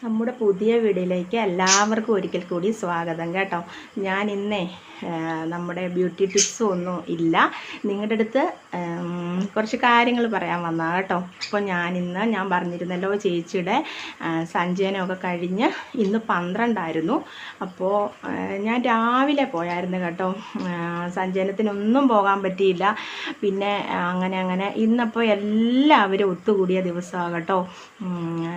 നമ്മുടെ പുതിയ വീഡിയോയിലേക്ക് എല്ലാവർക്കും ഒരിക്കൽ കൂടി സ്വാഗതം കേട്ടോ. ഞാൻ ഇന്നേ നമ്മുടെ ബ്യൂട്ടി ടിപ്സും ഒന്നും ഇല്ല, നിങ്ങളുടെ അടുത്ത് കുറച്ച് കാര്യങ്ങൾ പറയാൻ വന്നാൽ കേട്ടോ. അപ്പോൾ ഞാൻ പറഞ്ഞിരുന്നല്ലോ ചേച്ചിയുടെ സഞ്ചയനമൊക്കെ കഴിഞ്ഞ് ഇന്ന് 12 അപ്പോൾ ഞാൻ രാവിലെ പോയായിരുന്നു കേട്ടോ. സഞ്ചയനത്തിനൊന്നും പോകാൻ പറ്റിയില്ല. പിന്നെ അങ്ങനെ ഇന്നപ്പോൾ എല്ലാവരും ഒത്തുകൂടിയ ദിവസമാണ് കേട്ടോ.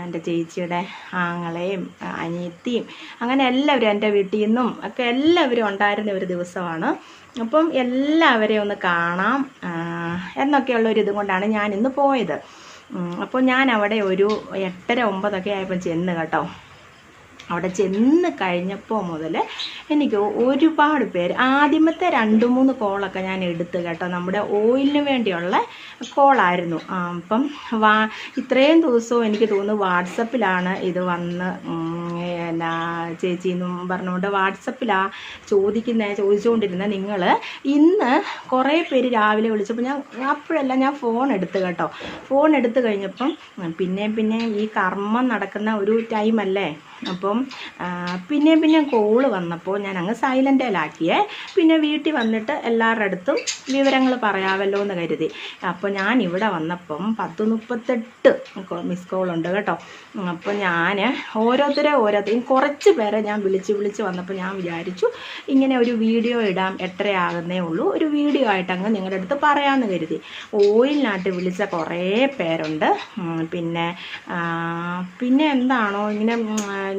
എൻ്റെ ചേച്ചിയുടെ ആങ്ങളെയും അനിയത്തിയും അങ്ങനെ എല്ലാവരും എൻ്റെ വീട്ടിൽ നിന്നും ഒക്കെ എല്ലാവരും ഉണ്ടായിരുന്ന ഒരു ദിവസമാണ്. അപ്പം എല്ലാവരെയും ഒന്ന് കാണാം എന്നൊക്കെയുള്ള ഒരു ഇതും കൊണ്ടാണ് ഞാൻ ഇന്ന് പോയത്. അപ്പോൾ ഞാൻ അവിടെ ഒരു 8:30-9 ആയപ്പോൾ ചെന്ന് കേട്ടോ. അവിടെ ചെന്ന് കഴിഞ്ഞപ്പോൾ മുതൽ എനിക്ക് ഒരുപാട് പേര്, ആദ്യമത്തെ 2-3 കോളൊക്കെ ഞാൻ എടുത്ത് കേട്ടോ. നമ്മുടെ ഓയിലിന് വേണ്ടിയുള്ള കോളായിരുന്നു. അപ്പം ഇത്രയും ദിവസവും എനിക്ക് തോന്നുന്നു വാട്സപ്പിലാണ് ഇത് വന്ന് എന്നാ ചേച്ചി എന്നും പറഞ്ഞുകൊണ്ട് വാട്സപ്പിലാണ് ചോദിച്ചുകൊണ്ടിരുന്നത്. നിങ്ങൾ ഇന്ന് കുറേ പേര് രാവിലെ വിളിച്ചപ്പോൾ അപ്പോഴെല്ലാം ഞാൻ ഫോൺ എടുത്ത് കേട്ടോ. ഫോൺ എടുത്ത് കഴിഞ്ഞപ്പം പിന്നെ ഈ കർമ്മം നടക്കുന്ന ഒരു ടൈമല്ലേ, അപ്പം പിന്നെ കോള് വന്നപ്പോൾ ഞാൻ അങ്ങ് സൈലൻറ്റിലാക്കിയേ. പിന്നെ വീട്ടിൽ വന്നിട്ട് എല്ലാവരുടെ അടുത്തും വിവരങ്ങൾ പറയാമല്ലോ എന്ന് കരുതി. അപ്പോൾ ഞാൻ ഇവിടെ വന്നപ്പം 10:38 മിസ് കോളുണ്ട് കേട്ടോ. അപ്പോൾ ഞാൻ ഓരോരുത്തരെയും കുറച്ച് പേരെ ഞാൻ വിളിച്ച് വന്നപ്പോൾ ഞാൻ വിചാരിച്ചു ഇങ്ങനെ ഒരു വീഡിയോ ഇടാം, 8:30 ആകുന്നേ ഉള്ളൂ, ഒരു വീഡിയോ ആയിട്ട് അങ്ങ് നിങ്ങളുടെ അടുത്ത് പറയാമെന്ന് കരുതി. ഓയിലിനായിട്ട് വിളിച്ച കുറേ പേരുണ്ട്. പിന്നെ എന്താണോ ഇങ്ങനെ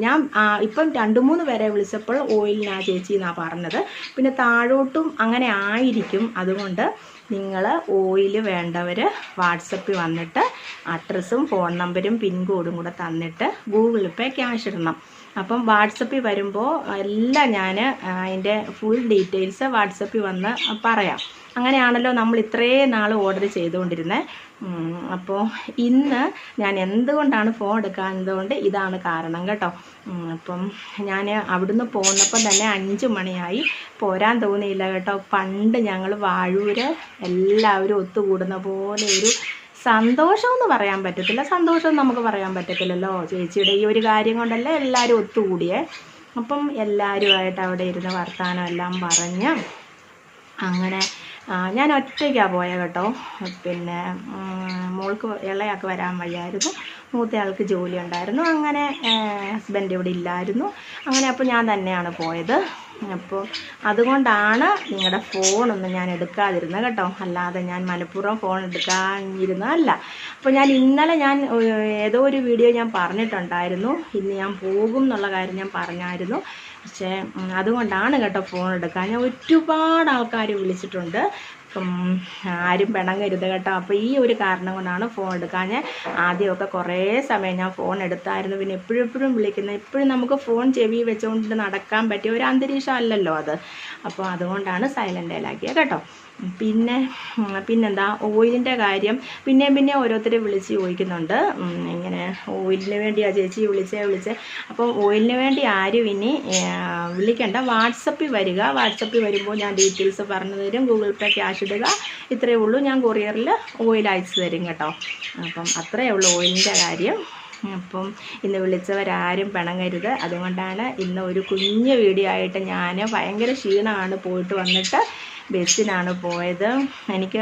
ഞാൻ ഇപ്പം 2-3 പേരെ വിളിച്ചപ്പോൾ ഓയിലിനാ ചേച്ചി എന്നാണ് പറഞ്ഞത്. പിന്നെ താഴോട്ടും അങ്ങനെ ആയിരിക്കും. അതുകൊണ്ട് നിങ്ങൾ ഓയിൽ വേണ്ടവർ വാട്സപ്പിൽ വന്നിട്ട് അഡ്രസ്സും ഫോൺ നമ്പരും പിൻകോഡും കൂടെ തന്നിട്ട് ഗൂഗിൾ പേ ക്യാഷ് ഇടണം. അപ്പം വാട്സപ്പിൽ വരുമ്പോൾ എല്ലാം ഞാൻ അതിൻ്റെ ഫുൾ ഡീറ്റെയിൽസ് വാട്സപ്പിൽ വന്ന് പറയാം. അങ്ങനെയാണല്ലോ നമ്മൾ ഇത്രയും നാൾ ഓർഡർ ചെയ്തുകൊണ്ടിരുന്നത്. അപ്പോൾ ഇന്ന് ഞാൻ എന്തുകൊണ്ടാണ് ഫോൺ എടുക്കാത്തതുകൊണ്ട് ഇതാണ് കാരണം കേട്ടോ. അപ്പം ഞാൻ അവിടുന്ന് പോന്നപ്പം തന്നെ 5 മണിയായി. പോരാൻ തോന്നിയില്ല കേട്ടോ. പണ്ട് ഞങ്ങൾ വാഴൂര് എല്ലാവരും ഒത്തുകൂടുന്ന പോലെ ഒരു സന്തോഷമെന്ന് പറയാൻ പറ്റത്തില്ല, സന്തോഷം നമുക്ക് പറയാൻ പറ്റത്തില്ലല്ലോ. ചേച്ചിയുടെ ഈ ഒരു കാര്യം കൊണ്ടല്ലേ എല്ലാവരും ഒത്തുകൂടിയേ. അപ്പം എല്ലാവരുമായിട്ട് അവിടെ ഇരുന്ന് വർത്തമാനം എല്ലാം പറഞ്ഞ് അങ്ങനെ ഞാൻ ഒറ്റയ്ക്കാണ് പോയത് കേട്ടോ. പിന്നെ മോൾക്ക് ഇളയാൾക്ക് വരാൻ വയ്യായിരുന്നു, മൂത്തയാൾക്ക് ജോലി ഉണ്ടായിരുന്നു. അങ്ങനെ ഹസ്ബൻഡ് ഇവിടെ ഇല്ലായിരുന്നു. അങ്ങനെ അപ്പോൾ ഞാൻ തന്നെയാണ് പോയത്. അപ്പോൾ അതുകൊണ്ടാണ് നിങ്ങളുടെ ഫോണൊന്നും ഞാൻ എടുക്കാതിരുന്നത് കേട്ടോ. അല്ലാതെ ഞാൻ മനഃപൂർവ്വം ഫോൺ എടുക്കാനിരുന്നതല്ല. അപ്പോൾ ഇന്നലെ ഏതോ ഒരു വീഡിയോ ഞാൻ പറഞ്ഞിട്ടുണ്ടായിരുന്നു, ഇന്ന് ഞാൻ പോകും എന്നുള്ള കാര്യം ഞാൻ പറഞ്ഞായിരുന്നു. പക്ഷേ അതുകൊണ്ടാണ് കേട്ടോ ഫോൺ എടുക്കാൻ. ഞാൻ ഒരുപാട് ആൾക്കാർ വിളിച്ചിട്ടുണ്ട്. ആരും പിണങ്ങരുത് കേട്ടോ. അപ്പോൾ ഈ ഒരു കാരണം കൊണ്ടാണ് ഫോൺ എടുക്കാൻ. ആദ്യമൊക്കെ കുറേ സമയം ഞാൻ ഫോൺ എടുത്തായിരുന്നു. പിന്നെ എപ്പോഴും വിളിക്കുന്നത്, എപ്പോഴും നമുക്ക് ഫോൺ ചെവി വെച്ചുകൊണ്ട് നടക്കാൻ പറ്റിയ ഒരു അന്തരീക്ഷം അല്ലല്ലോ അത്. അപ്പോൾ അതുകൊണ്ടാണ് സൈലൻറ്റിലാക്കിയത് കേട്ടോ. പിന്നെന്താ ഓയിലിൻ്റെ കാര്യം പിന്നെ ഓരോരുത്തരെ വിളിച്ച് ചോദിക്കുന്നുണ്ട്. ഇങ്ങനെ ഓയിലിന് വേണ്ടിയാണ് ചേച്ചി വിളിച്ചേ. അപ്പോൾ ഓയിലിന് വേണ്ടി ആരും ഇനി വിളിക്കണ്ട, വാട്സപ്പിൽ വരിക. വാട്സപ്പിൽ വരുമ്പോൾ ഞാൻ ഡീറ്റെയിൽസ് പറഞ്ഞു തരും, ഗൂഗിൾ പേ ക്യാഷ് ഇടുക, ഇത്രയേ ഉള്ളൂ. ഞാൻ കൊറിയറിൽ ഓയിൽ അയച്ചു തരും കേട്ടോ. അപ്പം അത്രയേ ഉള്ളൂ ഓയിലിൻ്റെ കാര്യം. അപ്പം ഇന്ന് വിളിച്ചവരാരും പിണങ്ങരുത്. അതുകൊണ്ടാണ് ഇന്ന് ഒരു കുഞ്ഞു വീഡിയോ ആയിട്ട്. ഞാൻ ഭയങ്കര ക്ഷീണമാണ്, പോയിട്ട് വന്നിട്ട് ബസ്സിനാണ് പോയത്. എനിക്ക്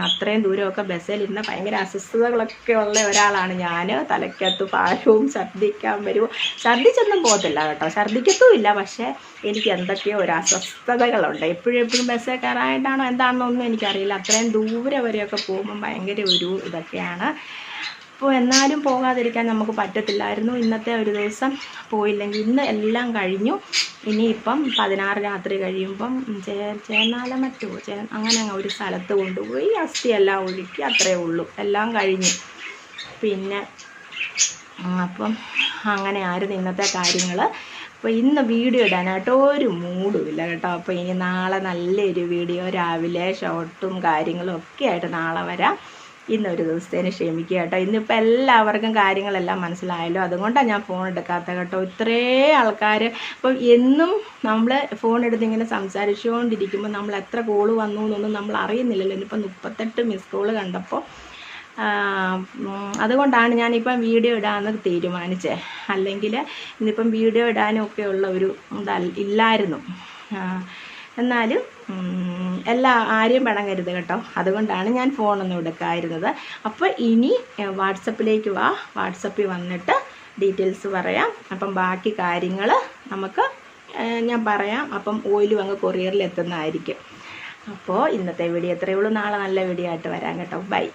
അത്രയും ദൂരമൊക്കെ ബസ്സിലിരുന്ന ഭയങ്കര അസ്വസ്ഥതകളൊക്കെ ഉള്ള ഒരാളാണ് ഞാൻ. തലയ്ക്കകത്ത് ഭാരവും, ഛർദ്ദിക്കാൻ വരുമോ, ഛർദ്ദിച്ചൊന്നും പോകത്തില്ല കേട്ടോ, ഛർദ്ദിക്കത്തുമില്ല. പക്ഷേ എനിക്ക് എന്തൊക്കെയോ ഒരു അസ്വസ്ഥതകളുണ്ട്. എപ്പോഴും ബസ്സിൽ കയറാനായിട്ടാണോ എന്താണെന്നൊന്നും എനിക്കറിയില്ല. അത്രയും ദൂരെ വരെയൊക്കെ പോകുമ്പം ഭയങ്കര ഒരു ഇതൊക്കെയാണ്. അപ്പോൾ എന്നാലും പോകാതിരിക്കാൻ നമുക്ക് പറ്റത്തില്ലായിരുന്നു. ഇന്നത്തെ ഒരു ദിവസം പോയില്ലെങ്കിൽ ഇന്ന് എല്ലാം കഴിഞ്ഞു. ഇനിയിപ്പം 16 രാത്രി കഴിയുമ്പം ചേന്നാല അങ്ങനെ ഒരു സ്ഥലത്ത് കൊണ്ടുപോയി അസ്ഥിയെല്ലാം ഒഴുക്കി, അത്രയേ ഉള്ളൂ, എല്ലാം കഴിഞ്ഞു. പിന്നെ അപ്പം അങ്ങനെയായിരുന്നു ഇന്നത്തെ കാര്യങ്ങൾ. അപ്പോൾ ഇന്ന് വീഡിയോ ഇടാനായിട്ട് ഒരു മൂടുമില്ല കേട്ടോ. അപ്പോൾ ഇനി നാളെ നല്ലൊരു വീഡിയോ, രാവിലെ ഷോർട്ടും കാര്യങ്ങളും ഒക്കെ ആയിട്ട് നാളെ വരാം. ഇന്നൊരു ദിവസത്തേന് ക്ഷമിക്കുക കേട്ടോ. ഇന്നിപ്പോൾ എല്ലാവർക്കും കാര്യങ്ങളെല്ലാം മനസ്സിലായല്ലോ. അതുകൊണ്ടാണ് ഞാൻ ഫോൺ എടുക്കാത്ത കേട്ടോ. ഇത്രയും ആൾക്കാർ ഇപ്പം എന്നും നമ്മൾ ഫോൺ എടുത്ത് ഇങ്ങനെ സംസാരിച്ചുകൊണ്ടിരിക്കുമ്പോൾ നമ്മൾ എത്ര കോള് വന്നു എന്നൊന്നും നമ്മൾ അറിയുന്നില്ലല്ലോ. ഇന്നിപ്പോൾ 38 മിസ് കോള് കണ്ടപ്പോൾ അതുകൊണ്ടാണ് ഞാനിപ്പം വീഡിയോ ഇടാമെന്ന് തീരുമാനിച്ചത്. അല്ലെങ്കിൽ ഇന്നിപ്പം വീഡിയോ ഇടാനൊക്കെ ഉള്ള ഒരു ഇല്ലായിരുന്നു. എന്നാലും ആരെയും പണങ്ങരുത് കേട്ടോ. അതുകൊണ്ടാണ് ഞാൻ ഫോണൊന്നും എടുക്കാതിരുന്നത്. അപ്പോൾ ഇനി വാട്സപ്പിലേക്ക് വാ, വാട്സപ്പിൽ വന്നിട്ട് ഡീറ്റെയിൽസ് പറയാം. അപ്പം ബാക്കി കാര്യങ്ങൾ നമുക്ക് ഞാൻ പറയാം. അപ്പം ഓയിലും അങ്ങ് കൊറിയറിൽ എത്തുന്നതായിരിക്കും. അപ്പോൾ ഇന്നത്തെ വീഡിയോ എത്രയേ ഉള്ളൂ. നാളെ നല്ല വീഡിയോ ആയിട്ട് വരാം കേട്ടോ. ബൈ.